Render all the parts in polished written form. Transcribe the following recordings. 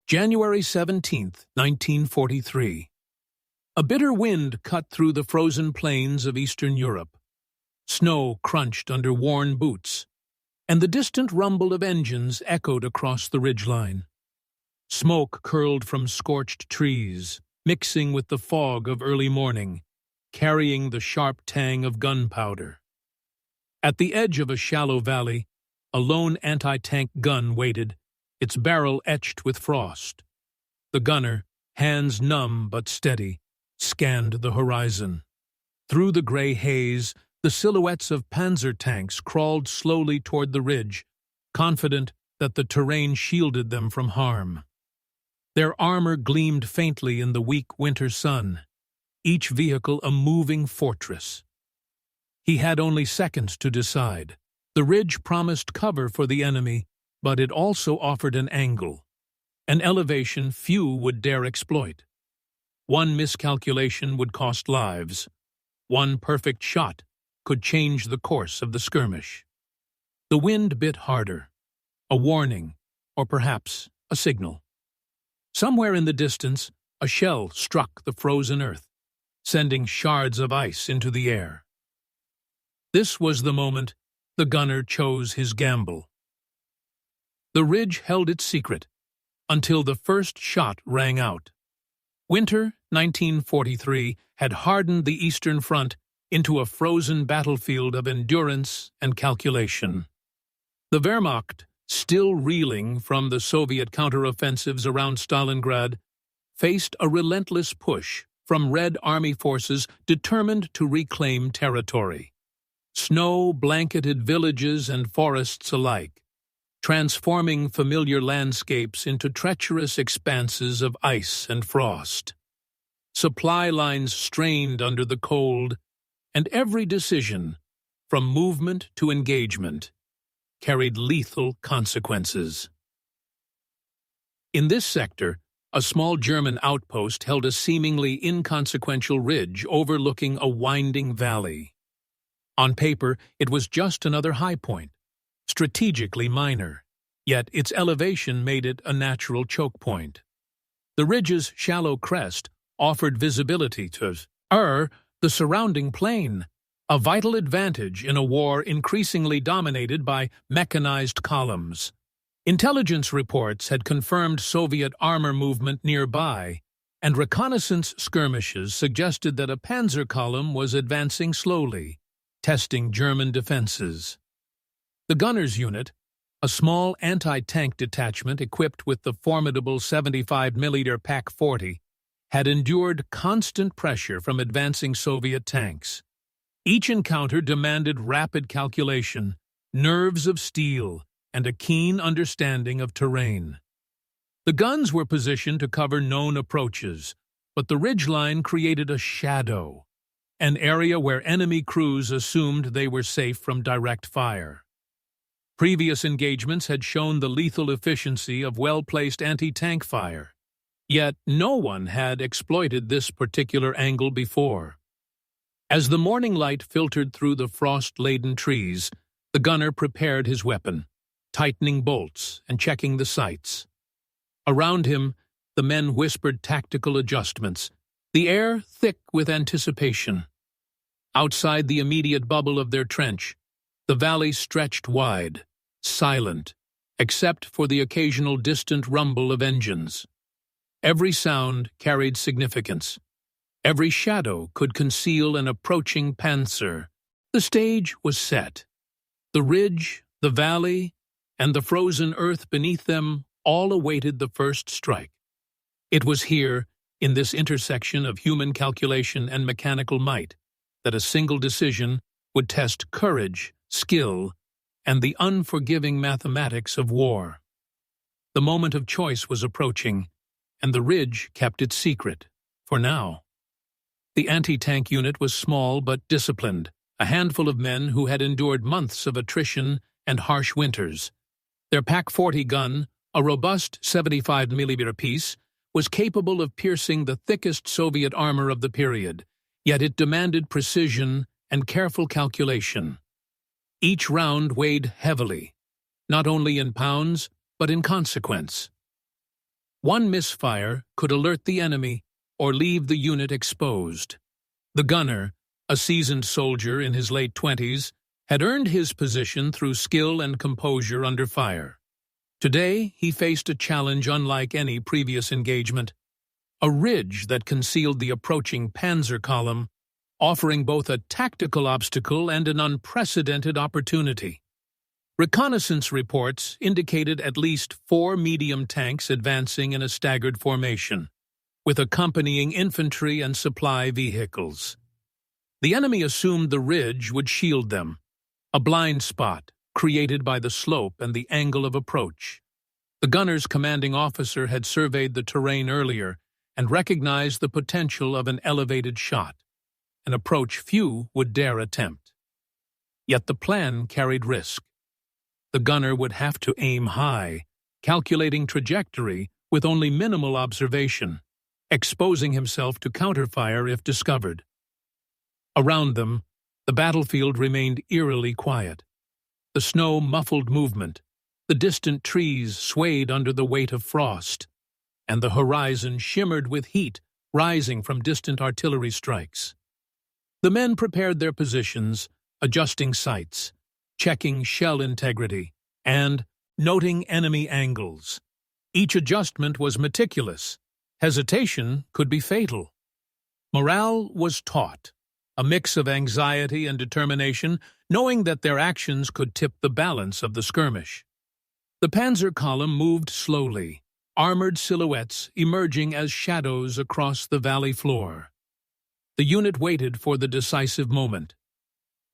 January 17, 1943. A bitter wind cut through the frozen plains of Eastern Europe. Snow crunched under worn boots, and the distant rumble of engines echoed across the ridgeline. Smoke curled from scorched trees, mixing with the fog of early morning, carrying the sharp tang of gunpowder. At the edge of a shallow valley, a lone anti-tank gun waited, its barrel etched with frost. The gunner, hands numb but steady, scanned the horizon. Through the gray haze, the silhouettes of Panzer tanks crawled slowly toward the ridge, confident that the terrain shielded them from harm. Their armor gleamed faintly in the weak winter sun, each vehicle a moving fortress. He had only seconds to decide. The ridge promised cover for the enemy, but it also offered an angle, an elevation few would dare exploit. One miscalculation would cost lives. One perfect shot could change the course of the skirmish. The wind bit harder, a warning, or perhaps a signal. Somewhere in the distance, a shell struck the frozen earth, sending shards of ice into the air. This was the moment the gunner chose his gamble. The ridge held its secret until the first shot rang out. Winter 1943 had hardened the Eastern Front into a frozen battlefield of endurance and calculation. The Wehrmacht, still reeling from the Soviet counteroffensives around Stalingrad, faced a relentless push from Red Army forces determined to reclaim territory. Snow-blanketed villages and forests alike, transforming familiar landscapes into treacherous expanses of ice and frost. Supply lines strained under the cold, and every decision, from movement to engagement, carried lethal consequences. In this sector, a small German outpost held a seemingly inconsequential ridge overlooking a winding valley. On paper, it was just another high point, strategically minor, yet its elevation made it a natural choke point. The ridge's shallow crest offered visibility to the surrounding plain, a vital advantage in a war increasingly dominated by mechanized columns. Intelligence reports had confirmed Soviet armor movement nearby, and reconnaissance skirmishes suggested that a Panzer column was advancing slowly, testing German defenses. The gunner's unit, a small anti-tank detachment equipped with the formidable 75mm PaK-40, had endured constant pressure from advancing Soviet tanks. Each encounter demanded rapid calculation, nerves of steel, and a keen understanding of terrain. The guns were positioned to cover known approaches, but the ridgeline created a shadow, an area where enemy crews assumed they were safe from direct fire. Previous engagements had shown the lethal efficiency of well-placed anti-tank fire, yet no one had exploited this particular angle before. As the morning light filtered through the frost-laden trees, the gunner prepared his weapon, tightening bolts and checking the sights. Around him, the men whispered tactical adjustments, the air thick with anticipation. Outside the immediate bubble of their trench, the valley stretched wide, silent, except for the occasional distant rumble of engines. Every sound carried significance. Every shadow could conceal an approaching Panzer. The stage was set. The ridge, the valley, and the frozen earth beneath them all awaited the first strike. It was here, in this intersection of human calculation and mechanical might, that a single decision would test courage, skill, and the unforgiving mathematics of war. The moment of choice was approaching, and the ridge kept its secret, for now. The anti-tank unit was small but disciplined, a handful of men who had endured months of attrition and harsh winters. Their PaK-40 gun, a robust 75mm piece, was capable of piercing the thickest Soviet armor of the period, yet it demanded precision and careful calculation. Each round weighed heavily, not only in pounds, but in consequence. One misfire could alert the enemy or leave the unit exposed. The gunner, a seasoned soldier in his late 20s, had earned his position through skill and composure under fire. Today, he faced a challenge unlike any previous engagement. A ridge that concealed the approaching Panzer column, offering both a tactical obstacle and an unprecedented opportunity. Reconnaissance reports indicated at least 4 medium tanks advancing in a staggered formation, with accompanying infantry and supply vehicles. The enemy assumed the ridge would shield them, a blind spot created by the slope and the angle of approach. The gunner's commanding officer had surveyed the terrain earlier and recognized the potential of an elevated shot, an approach few would dare attempt. Yet the plan carried risk. The gunner would have to aim high, calculating trajectory with only minimal observation, exposing himself to counterfire if discovered. Around them, the battlefield remained eerily quiet. The snow muffled movement, the distant trees swayed under the weight of frost, and the horizon shimmered with heat rising from distant artillery strikes. The men prepared their positions, adjusting sights, checking shell integrity, and noting enemy angles. Each adjustment was meticulous. Hesitation could be fatal. Morale was taut, a mix of anxiety and determination, knowing that their actions could tip the balance of the skirmish. The Panzer column moved slowly, armored silhouettes emerging as shadows across the valley floor. The unit waited for the decisive moment,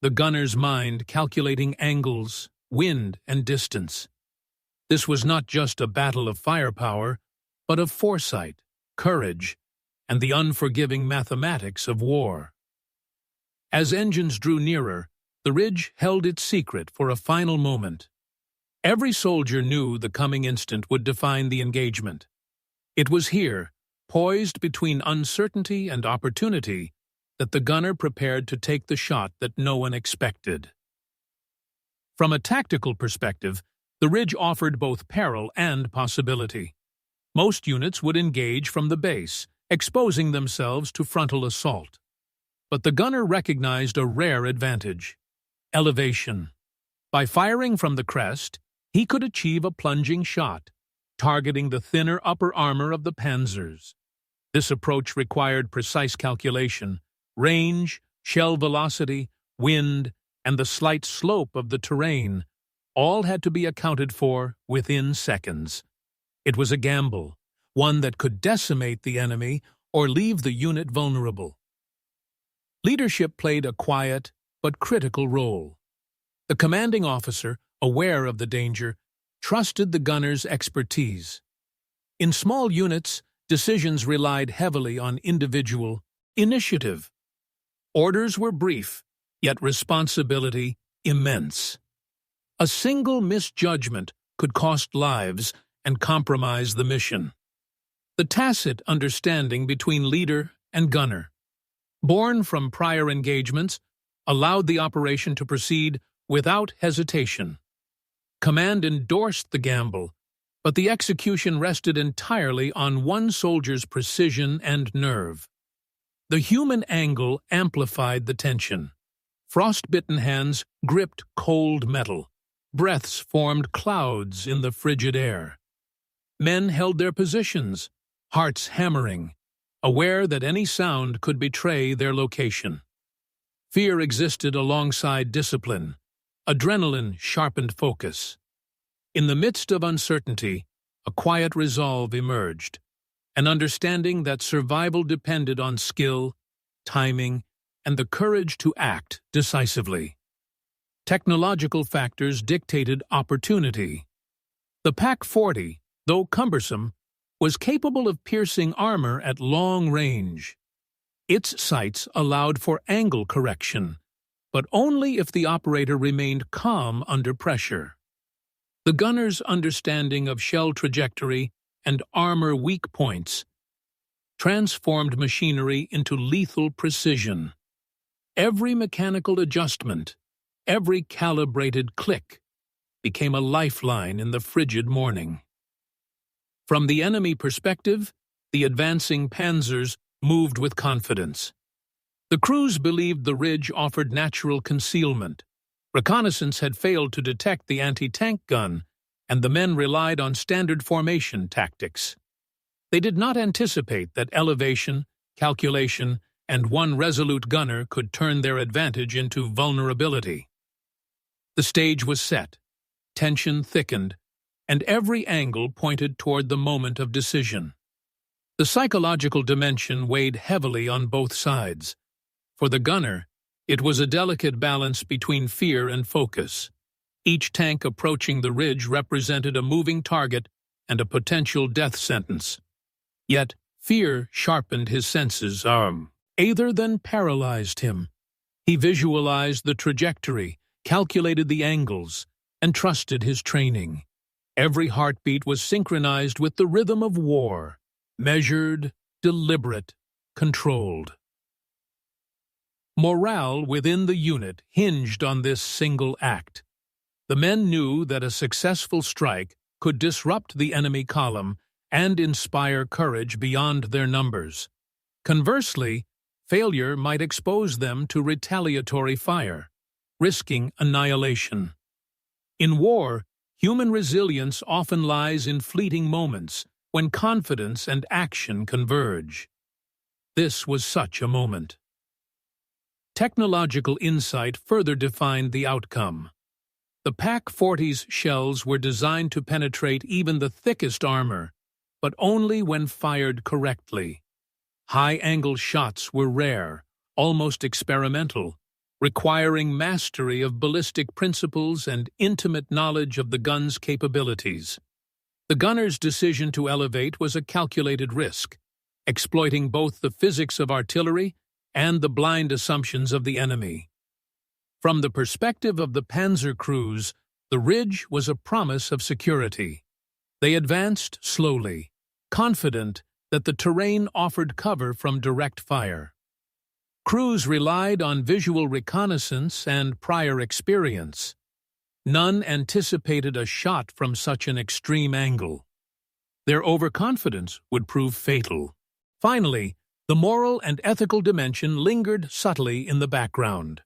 the gunner's mind calculating angles, wind, and distance. This was not just a battle of firepower, but of foresight, courage, and the unforgiving mathematics of war. As engines drew nearer, the ridge held its secret for a final moment. Every soldier knew the coming instant would define the engagement. It was here, poised between uncertainty and opportunity, that the gunner prepared to take the shot that no one expected. From a tactical perspective, the ridge offered both peril and possibility. Most units would engage from the base, exposing themselves to frontal assault. But the gunner recognized a rare advantage: elevation. By firing from the crest, he could achieve a plunging shot, targeting the thinner upper armor of the Panzers. This approach required precise calculation. Range, shell velocity, wind, and the slight slope of the terrain all had to be accounted for within seconds. It was a gamble, one that could decimate the enemy or leave the unit vulnerable. Leadership played a quiet but critical role. The commanding officer, aware of the danger, trusted the gunner's expertise. In small units, decisions relied heavily on individual initiative. Orders were brief, yet responsibility immense. A single misjudgment could cost lives and compromise the mission. The tacit understanding between leader and gunner, born from prior engagements, allowed the operation to proceed without hesitation. Command endorsed the gamble, but the execution rested entirely on one soldier's precision and nerve. The human angle amplified the tension. Frost-bitten hands gripped cold metal. Breaths formed clouds in the frigid air. Men held their positions, hearts hammering, aware that any sound could betray their location. Fear existed alongside discipline. Adrenaline sharpened focus. In the midst of uncertainty, a quiet resolve emerged, an understanding that survival depended on skill, timing, and the courage to act decisively. Technological factors dictated opportunity. The Pak-40, though cumbersome, was capable of piercing armor at long range. Its sights allowed for angle correction, but only if the operator remained calm under pressure. The gunner's understanding of shell trajectory and armor weak points transformed machinery into lethal precision. Every mechanical adjustment, every calibrated click became a lifeline in the frigid morning. From the enemy perspective, the advancing panzers moved with confidence. The crews believed the ridge offered natural concealment. Reconnaissance had failed to detect the anti-tank gun, and the men relied on standard formation tactics. They did not anticipate that elevation, calculation, and one resolute gunner could turn their advantage into vulnerability. The stage was set, tension thickened, and every angle pointed toward the moment of decision. The psychological dimension weighed heavily on both sides. For the gunner, it was a delicate balance between fear and focus. Each tank approaching the ridge represented a moving target and a potential death sentence. Yet, fear sharpened his senses, either than paralyzed him. He visualized the trajectory, calculated the angles, and trusted his training. Every heartbeat was synchronized with the rhythm of war, measured, deliberate, controlled. Morale within the unit hinged on this single act. The men knew that a successful strike could disrupt the enemy column and inspire courage beyond their numbers. Conversely, failure might expose them to retaliatory fire, risking annihilation. In war, human resilience often lies in fleeting moments when confidence and action converge. This was such a moment. Technological insight further defined the outcome. The PaK-40's shells were designed to penetrate even the thickest armor, but only when fired correctly. High-angle shots were rare, almost experimental, requiring mastery of ballistic principles and intimate knowledge of the gun's capabilities. The gunner's decision to elevate was a calculated risk, exploiting both the physics of artillery and the blind assumptions of the enemy. From the perspective of the Panzer crews, the ridge was a promise of security. They advanced slowly, confident that the terrain offered cover from direct fire. Crews relied on visual reconnaissance and prior experience. None anticipated a shot from such an extreme angle. Their overconfidence would prove fatal. Finally, the moral and ethical dimension lingered subtly in the background.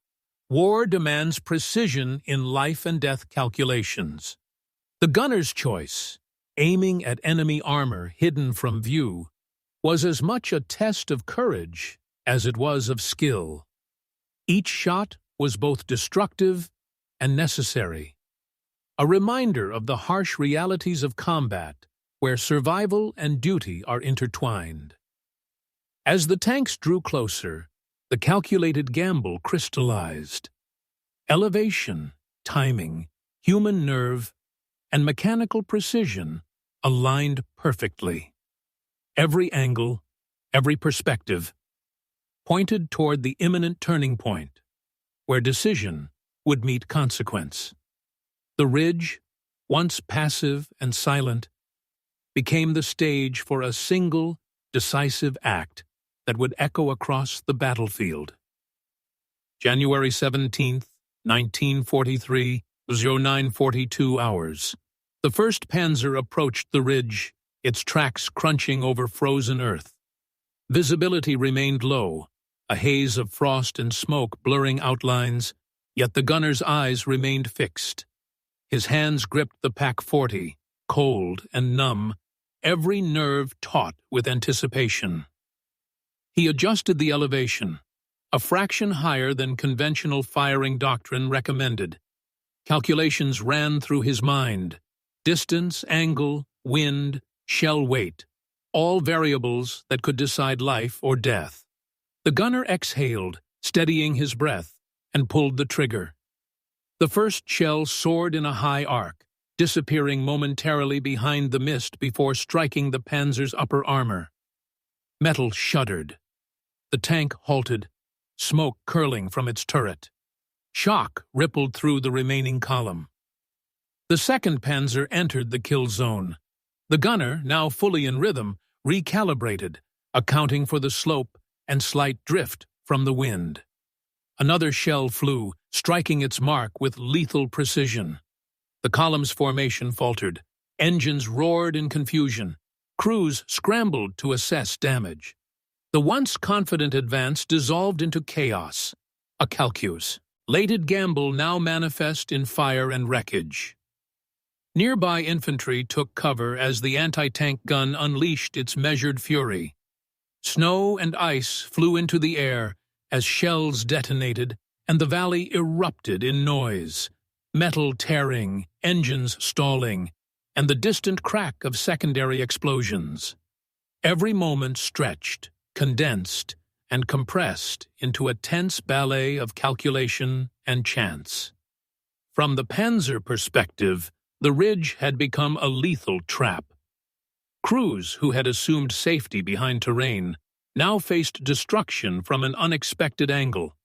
War demands precision in life-and-death calculations. The gunner's choice, aiming at enemy armor hidden from view, was as much a test of courage as it was of skill. Each shot was both destructive and necessary, a reminder of the harsh realities of combat, where survival and duty are intertwined. As the tanks drew closer, the calculated gamble crystallized. Elevation, timing, human nerve, and mechanical precision aligned perfectly. Every angle, every perspective, pointed toward the imminent turning point, where decision would meet consequence. The ridge, once passive and silent, became the stage for a single, decisive act that would echo across the battlefield. January 17, 1943, 09:42 hours. The 1st Panzer approached the ridge, its tracks crunching over frozen earth. Visibility remained low, a haze of frost and smoke blurring outlines, yet the gunner's eyes remained fixed. His hands gripped the PaK-40, cold and numb, every nerve taut with anticipation. He adjusted the elevation, a fraction higher than conventional firing doctrine recommended. Calculations ran through his mind: distance, angle, wind, shell weight, all variables that could decide life or death. The gunner exhaled, steadying his breath, and pulled the trigger. The first shell soared in a high arc, disappearing momentarily behind the mist before striking the Panzer's upper armor. Metal shuddered. The tank halted, smoke curling from its turret. Shock rippled through the remaining column. The 2nd Panzer entered the kill zone. The gunner, now fully in rhythm, recalibrated, accounting for the slope and slight drift from the wind. Another shell flew, striking its mark with lethal precision. The column's formation faltered. Engines roared in confusion, Crews scrambled to assess damage. The once confident advance dissolved into chaos, a calculus. Lated gamble now manifest in fire and wreckage. Nearby infantry took cover as the anti-tank gun unleashed its measured fury. Snow and ice flew into the air as shells detonated, and the valley erupted in noise, metal tearing, engines stalling, and the distant crack of secondary explosions. Every moment stretched, condensed, and compressed into a tense ballet of calculation and chance. From the Panzer perspective, the ridge had become a lethal trap. Crews who had assumed safety behind terrain now faced destruction from an unexpected angle.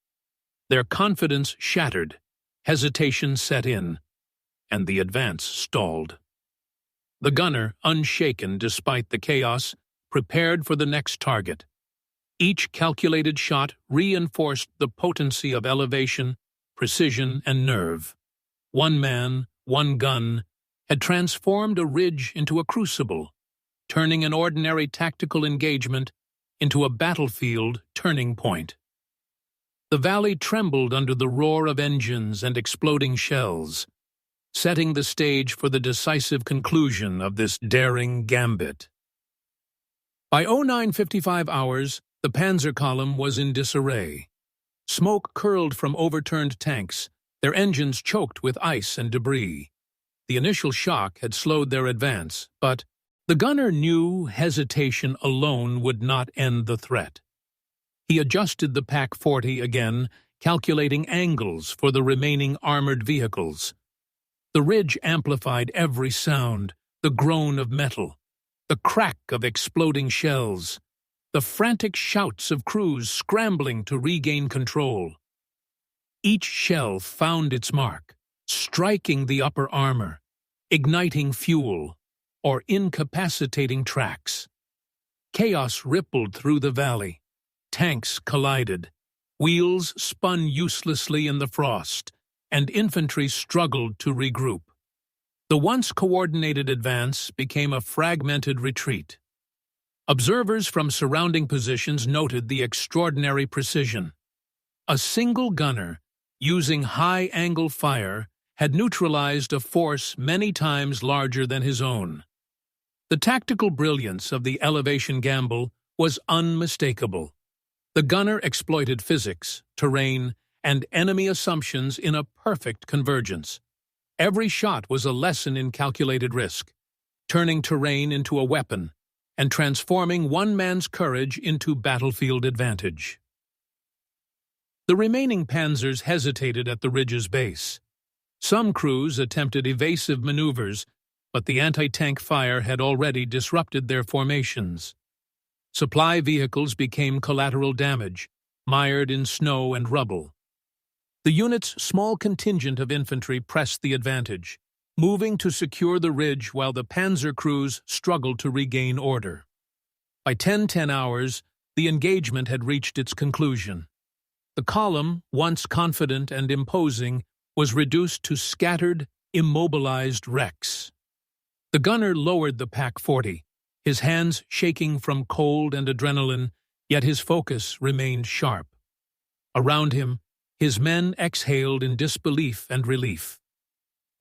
Their confidence shattered, hesitation set in, and the advance stalled. The gunner, unshaken despite the chaos, prepared for the next target. Each calculated shot reinforced the potency of elevation, precision, and nerve. One man, one gun, had transformed a ridge into a crucible, turning an ordinary tactical engagement into a battlefield turning point. The valley trembled under the roar of engines and exploding shells, setting the stage for the decisive conclusion of this daring gambit. By 09:55 hours, the Panzer column was in disarray. Smoke curled from overturned tanks, their engines choked with ice and debris. The initial shock had slowed their advance, but the gunner knew hesitation alone would not end the threat. He adjusted the Pak-40 again, calculating angles for the remaining armored vehicles. The ridge amplified every sound, the groan of metal, the crack of exploding shells, the frantic shouts of crews scrambling to regain control. Each shell found its mark, striking the upper armor, igniting fuel, or incapacitating tracks. Chaos rippled through the valley. Tanks collided, wheels spun uselessly in the frost, and infantry struggled to regroup. The once coordinated advance became a fragmented retreat. Observers from surrounding positions noted the extraordinary precision. A single gunner, using high-angle fire, had neutralized a force many times larger than his own. The tactical brilliance of the elevation gamble was unmistakable. The gunner exploited physics, terrain, and enemy assumptions in a perfect convergence. Every shot was a lesson in calculated risk, turning terrain into a weapon and transforming one man's courage into battlefield advantage. The remaining panzers hesitated at the ridge's base. Some crews attempted evasive maneuvers, but the anti-tank fire had already disrupted their formations. Supply vehicles became collateral damage, mired in snow and rubble. The unit's small contingent of infantry pressed the advantage, moving to secure the ridge while the panzer crews struggled to regain order. By 10:10 hours, the engagement had reached its conclusion. The column, once confident and imposing, was reduced to scattered, immobilized wrecks. The gunner lowered the Pak-40, his hands shaking from cold and adrenaline, yet his focus remained sharp. Around him, his men exhaled in disbelief and relief.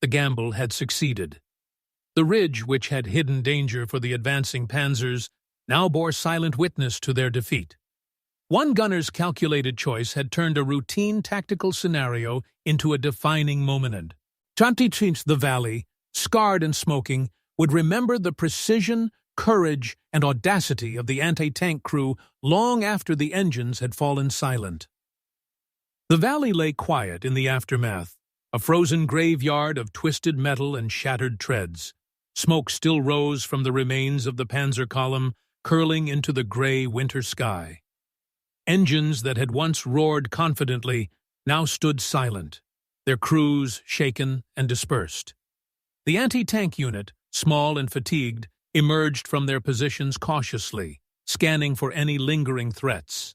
The gamble had succeeded. The ridge, which had hidden danger for the advancing panzers, now bore silent witness to their defeat. One gunner's calculated choice had turned a routine tactical scenario into a defining moment. The valley, scarred and smoking, would remember the precision, courage, and audacity of the anti-tank crew long after the engines had fallen silent. The valley lay quiet in the aftermath, a frozen graveyard of twisted metal and shattered treads. Smoke still rose from the remains of the panzer column, curling into the gray winter sky. Engines that had once roared confidently now stood silent, their crews shaken and dispersed. The anti-tank unit, small and fatigued, emerged from their positions cautiously, scanning for any lingering threats.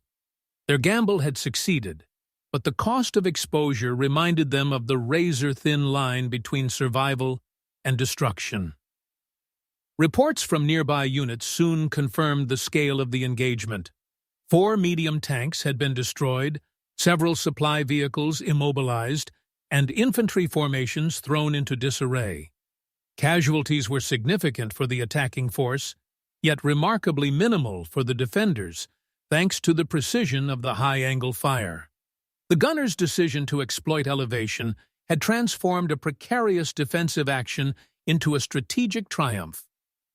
Their gamble had succeeded, but the cost of exposure reminded them of the razor-thin line between survival and destruction. Reports from nearby units soon confirmed the scale of the engagement. 4 medium tanks had been destroyed, several supply vehicles immobilized, and infantry formations thrown into disarray. Casualties were significant for the attacking force, yet remarkably minimal for the defenders, thanks to the precision of the high-angle fire. The gunners' decision to exploit elevation had transformed a precarious defensive action into a strategic triumph.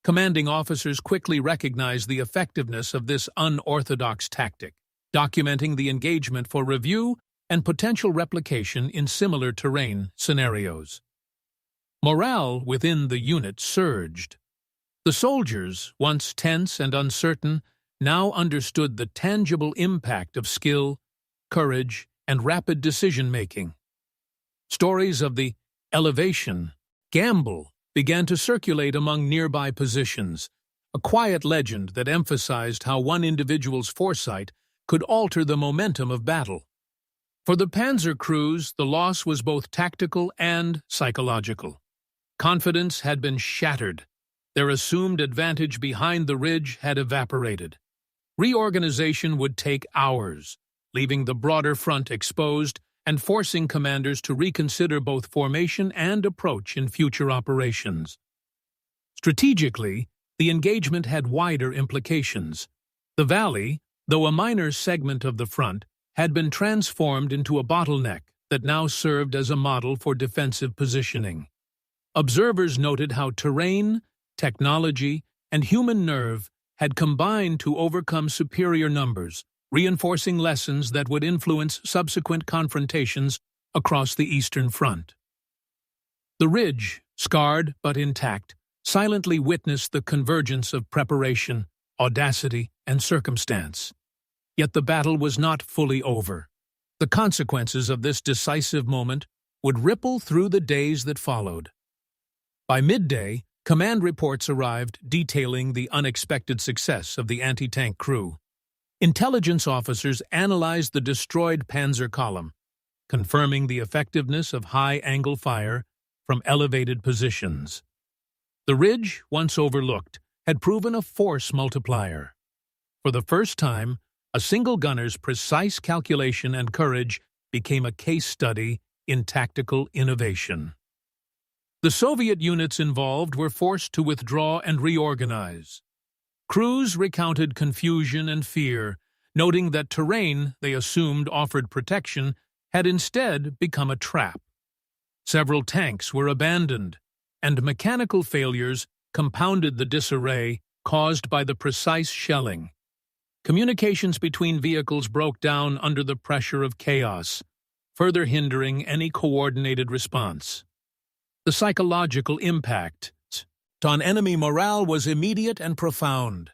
Commanding officers quickly recognized the effectiveness of this unorthodox tactic, documenting the engagement for review and potential replication in similar terrain scenarios. Morale within the unit surged. The soldiers, once tense and uncertain, now understood the tangible impact of skill, courage, and rapid decision-making. Stories of the elevation gamble began to circulate among nearby positions, a quiet legend that emphasized how one individual's foresight could alter the momentum of battle. For the Panzer crews, the loss was both tactical and psychological. Confidence had been shattered. Their assumed advantage behind the ridge had evaporated. Reorganization would take hours, leaving the broader front exposed and forcing commanders to reconsider both formation and approach in future operations. Strategically, the engagement had wider implications. The valley, though a minor segment of the front, had been transformed into a bottleneck that now served as a model for defensive positioning. Observers noted how terrain, technology, and human nerve had combined to overcome superior numbers, reinforcing lessons that would influence subsequent confrontations across the Eastern Front. The ridge, scarred but intact, silently witnessed the convergence of preparation, audacity, and circumstance. Yet the battle was not fully over. The consequences of this decisive moment would ripple through the days that followed. By midday, command reports arrived detailing the unexpected success of the anti-tank crew. Intelligence officers analyzed the destroyed Panzer column, confirming the effectiveness of high-angle fire from elevated positions. The ridge, once overlooked, had proven a force multiplier. For the first time, a single gunner's precise calculation and courage became a case study in tactical innovation. The Soviet units involved were forced to withdraw and reorganize. Crews recounted confusion and fear, noting that terrain they assumed offered protection had instead become a trap. Several tanks were abandoned, and mechanical failures compounded the disarray caused by the precise shelling. Communications between vehicles broke down under the pressure of chaos, further hindering any coordinated response. The psychological impact on enemy morale was immediate and profound.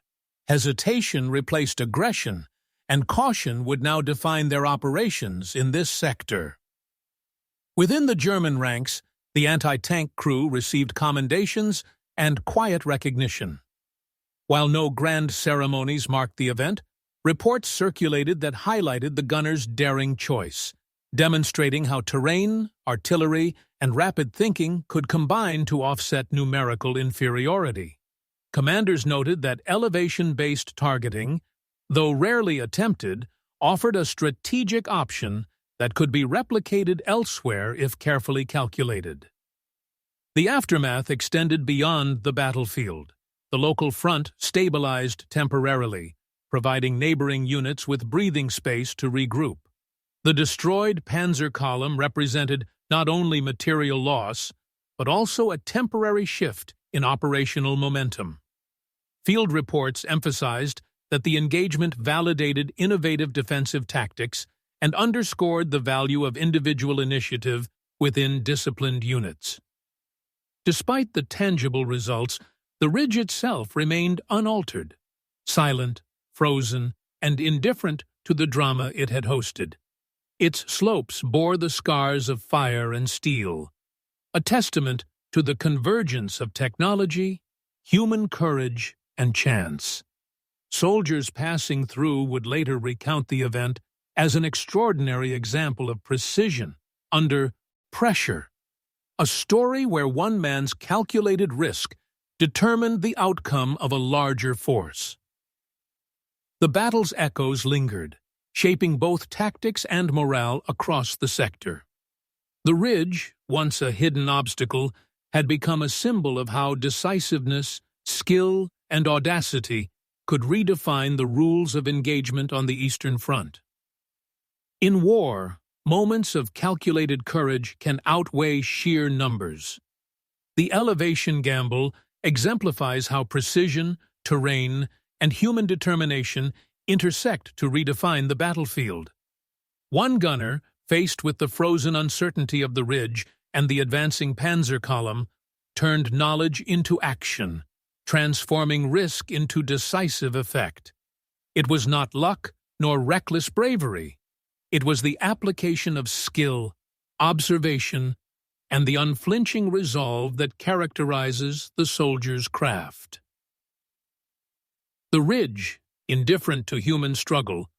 Hesitation replaced aggression, and caution would now define their operations in this sector. Within the German ranks, the anti-tank crew received commendations and quiet recognition. While no grand ceremonies marked the event, reports circulated that highlighted the gunners' daring choice, demonstrating how terrain, artillery, and rapid thinking could combine to offset numerical inferiority. Commanders noted that elevation-based targeting, though rarely attempted, offered a strategic option that could be replicated elsewhere if carefully calculated. The aftermath extended beyond the battlefield. The local front stabilized temporarily, providing neighboring units with breathing space to regroup. The destroyed Panzer column represented not only material loss, but also a temporary shift in operational momentum. Field reports emphasized that the engagement validated innovative defensive tactics and underscored the value of individual initiative within disciplined units. Despite the tangible results, the ridge itself remained unaltered, silent, frozen, and indifferent to the drama it had hosted. Its slopes bore the scars of fire and steel, a testament to the convergence of technology, human courage, and chance. Soldiers passing through would later recount the event as an extraordinary example of precision under pressure, a story where one man's calculated risk determined the outcome of a larger force. The battle's echoes lingered, shaping both tactics and morale across the sector. The ridge, once a hidden obstacle, had become a symbol of how decisiveness, skill, and audacity could redefine the rules of engagement on the Eastern Front. In war, moments of calculated courage can outweigh sheer numbers. The elevation gamble exemplifies how precision, terrain, and human determination intersect to redefine the battlefield. One gunner, faced with the frozen uncertainty of the ridge and the advancing Panzer column, turned knowledge into action, transforming risk into decisive effect. It was not luck nor reckless bravery. It was the application of skill, observation, and the unflinching resolve that characterizes the soldier's craft. The ridge, indifferent to human struggle,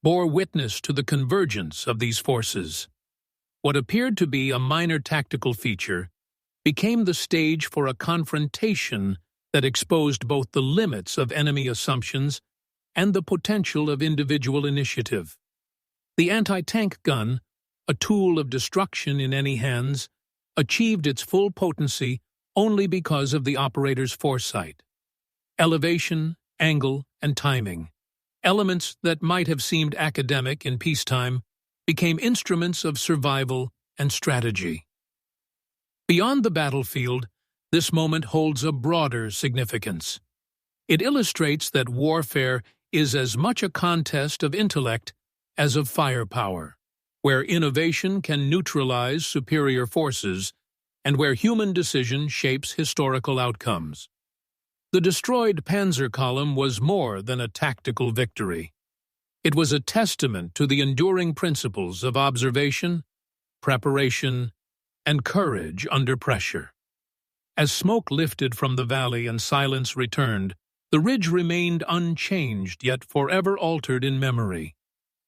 bore witness to the convergence of these forces. What appeared to be a minor tactical feature became the stage for a confrontation that exposed both the limits of enemy assumptions and the potential of individual initiative. The anti-tank gun, a tool of destruction in any hands, achieved its full potency only because of the operator's foresight. Elevation, angle, and timing, elements that might have seemed academic in peacetime, became instruments of survival and strategy. Beyond the battlefield, this moment holds a broader significance. It illustrates that warfare is as much a contest of intellect as of firepower, where innovation can neutralize superior forces and where human decision shapes historical outcomes. The destroyed Panzer column was more than a tactical victory. It was a testament to the enduring principles of observation, preparation, and courage under pressure. As smoke lifted from the valley and silence returned, the ridge remained unchanged yet forever altered in memory.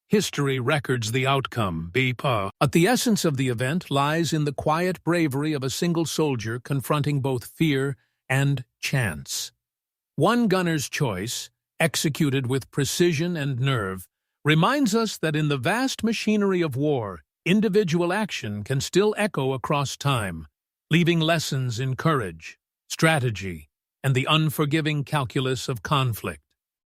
History records the outcome, but the essence of the event lies in the quiet bravery of a single soldier confronting both fear and chance. One gunner's choice, executed with precision and nerve, reminds us that in the vast machinery of war, individual action can still echo across time, leaving lessons in courage, strategy, and the unforgiving calculus of conflict.